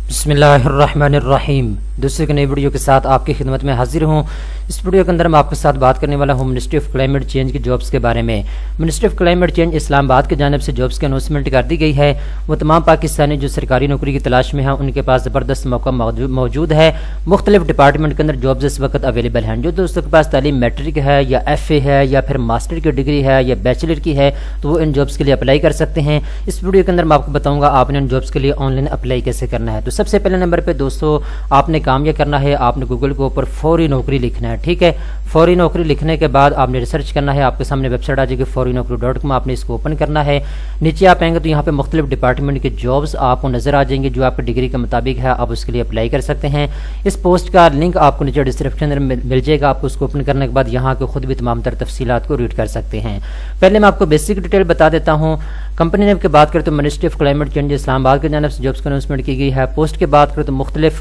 बिस्मिल्लाहिर्रहमानिर्रहीम। दोस्तों की नई वीडियो के साथ आपकी खिदमत में हाजिर हूँ। इस वीडियो के अंदर मैं आपके साथ बात करने वाला हूँ मिनिस्ट्री ऑफ क्लाइमेट चेंज की जॉब्स के बारे में। Ministry of climate change Islamabad की जानिब से जॉब्स की अनाउंसमेंट कर दी गई है। वो तमाम पाकिस्तानी जो सरकारी नौकरी की तलाश में हैं उनके पास ज़बरदस्त मौका मौजूद है। मुख्तलिफ डिपार्टमेंट के अंदर जॉब्स इस वक्त अवेलेबल हैं। जो दोस्तों के पास तालीम मैट्रिक है या FA है या फिर मास्टर की डिग्री है या बैचलर की है तो वो इन जॉब्स के लिए अप्लाई कर सकते हैं। इस वीडियो के अंदर मैं आपको बताऊँगा आपने इन जॉब्स के लिए ऑनलाइन अप्लाई कैसे करना है। तो सबसे पहले नंबर पे दोस्तों आपने काम यह करना है, आपने गूगल के ऊपर फौरी नौकरी लिखना है। ठीक है, फौरी नौकरी लिखने के बाद आपने रिसर्च करना है। आपके सामने वेबसाइट आ जाएगी foreignokri.com, आपने इसको ओपन करना है। नीचे आप आएंगे तो यहाँ पे मुख्तलिफ डिपार्टमेंट के जॉब्स आपको नजर आ जाएंगे जो आपकी डिग्री के मुताबिक है, आप उसके लिए अप्लाई कर सकते हैं। इस पोस्ट का लिंक आपको नीचे डिस्क्रिप्शन में मिल जाएगा। आपको उसको ओपन करने के बाद यहाँ के खुद भी तमाम तर तफसीलात को रीड कर सकते हैं। पहले मैं आपको बेसिक डिटेल बता देता हूँ। कंपनी नेम की बात करें तो ministry of climate change Islamabad की जानिब से जॉब्स की अनाउंसमेंट की गई है। पोस्ट की बात करें तो मुख्तलिफ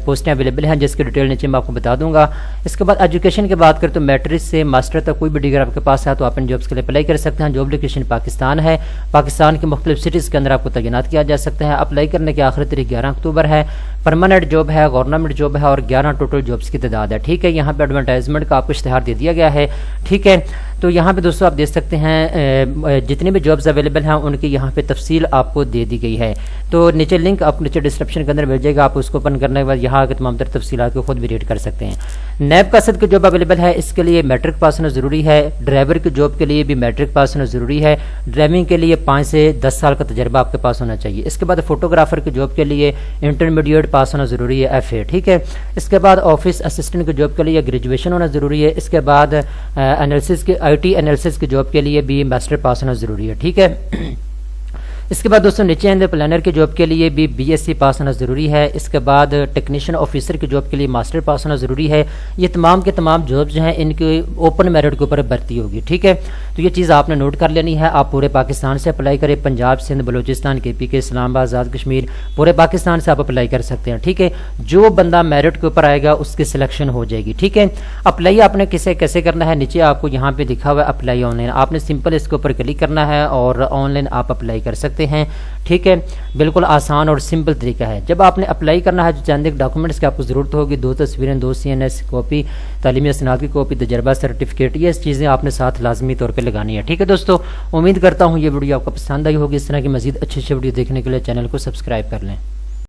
पोस्टें अवेलेबल हैं जिसकी डिटेल नीचे मैं आपको बता दूंगा। इसके बाद एजुकेशन की बात करें तो मैट्रिक से मास्टर तक कोई भी डिग्री आपके पास है तो आप इन जॉब्स के लिए अप्लाई कर सकते हैं। जॉब लोकेशन पाकिस्तान है। पाकिस्तान की मुख्तलिफ सिटीज़ के अंदर आपको तैनात किया जा सकता है। अप्लाई करने की आखिरी तारीख 11 अक्टूबर है। परमानेंट जॉब है, गवर्नमेंट जॉब है और 11 टोटल जॉब्स की तादाद है। ठीक है, यहाँ पे एडवर्टाइजमेंट का आपको इश्तिहार दे दिया गया है। ठीक है, तो यहाँ पे दोस्तों आप देख सकते हैं जितनी भी जॉब्स अवेलेबल हैं उनकी यहाँ पे तफसील आपको दे दी गई है। तो नीचे लिंक आपको नीचे डिस्क्रिप्शन के अंदर मिल जाएगा। आप उसको ओपन करने के बाद यहाँ के तमाम तर तफसीलात को खुद भी रीड कर सकते हैं। नैब का सद की जॉब अवेलेबल है, इसके लिए मैट्रिक पास होना ज़रूरी है। ड्राइवर की जॉब के लिए भी मैट्रिक पास होना ज़रूरी है। ड्राइविंग के लिए 5 से 10 साल का तजर्बा आपके पास होना चाहिए। इसके बाद फोटोग्राफर की जॉब के लिए इंटरमीडिएट पास होना ज़रूरी है, FA। ठीक है, इसके बाद ऑफिस असिस्टेंट की जॉब के लिए ग्रेजुएशन होना ज़रूरी है। इसके बाद एनालिसिस के IT एनालिसिस की जॉब के लिए भी मास्टर पास होना ज़रूरी है। ठीक है, इसके बाद दोस्तों नीचे आएंगे प्लानर की जॉब के लिए भी BSc पास होना ज़रूरी है। इसके बाद टेक्नीशियन ऑफिसर की जॉब के लिए मास्टर पास होना ज़रूरी है। ये तमाम के तमाम जॉब जो हैं इनके ओपन मेरिट के ऊपर भर्ती होगी। ठीक है, तो ये चीज़ आपने नोट कर लेनी है। आप पूरे पाकिस्तान से अप्लाई करें, पंजाब, सिंध, बलूचिस्तान, KPK, इस्लामाबाद, आज़ाद कश्मीर, पूरे पाकिस्तान से आप अप्लाई कर सकते हैं। ठीक है, जो बंदा मेरिट के ऊपर आएगा उसकी सिलेक्शन हो जाएगी। ठीक है, अप्लाई आपने कैसे करना है, नीचे आपको यहाँ पे दिखा हुआ है अप्लाई ऑनलाइन। आपने सिंपल इसके ऊपर क्लिक करना है और ऑनलाइन आप अप्लाई कर सकते हैं। ठीक है, बिल्कुल आसान और सिंपल तरीका है। जब आपने अप्लाई करना है जो चंद डॉक्यूमेंट्स की आपको ज़रूरत होगी, 2 तस्वीरें, 2 CNS कॉपी, तालीमी स्नात की कॉपी, तजर्बा सर्टिफिकेट, ये चीज़ें आपने साथ लाजमी तौर पर लगानी है। ठीक है दोस्तों, उम्मीद करता हूँ ये वीडियो आपको पसंद आई होगी। इस तरह की मज़ीद अच्छी वीडियो देखने के लिए चैनल को सब्सक्राइब कर लें।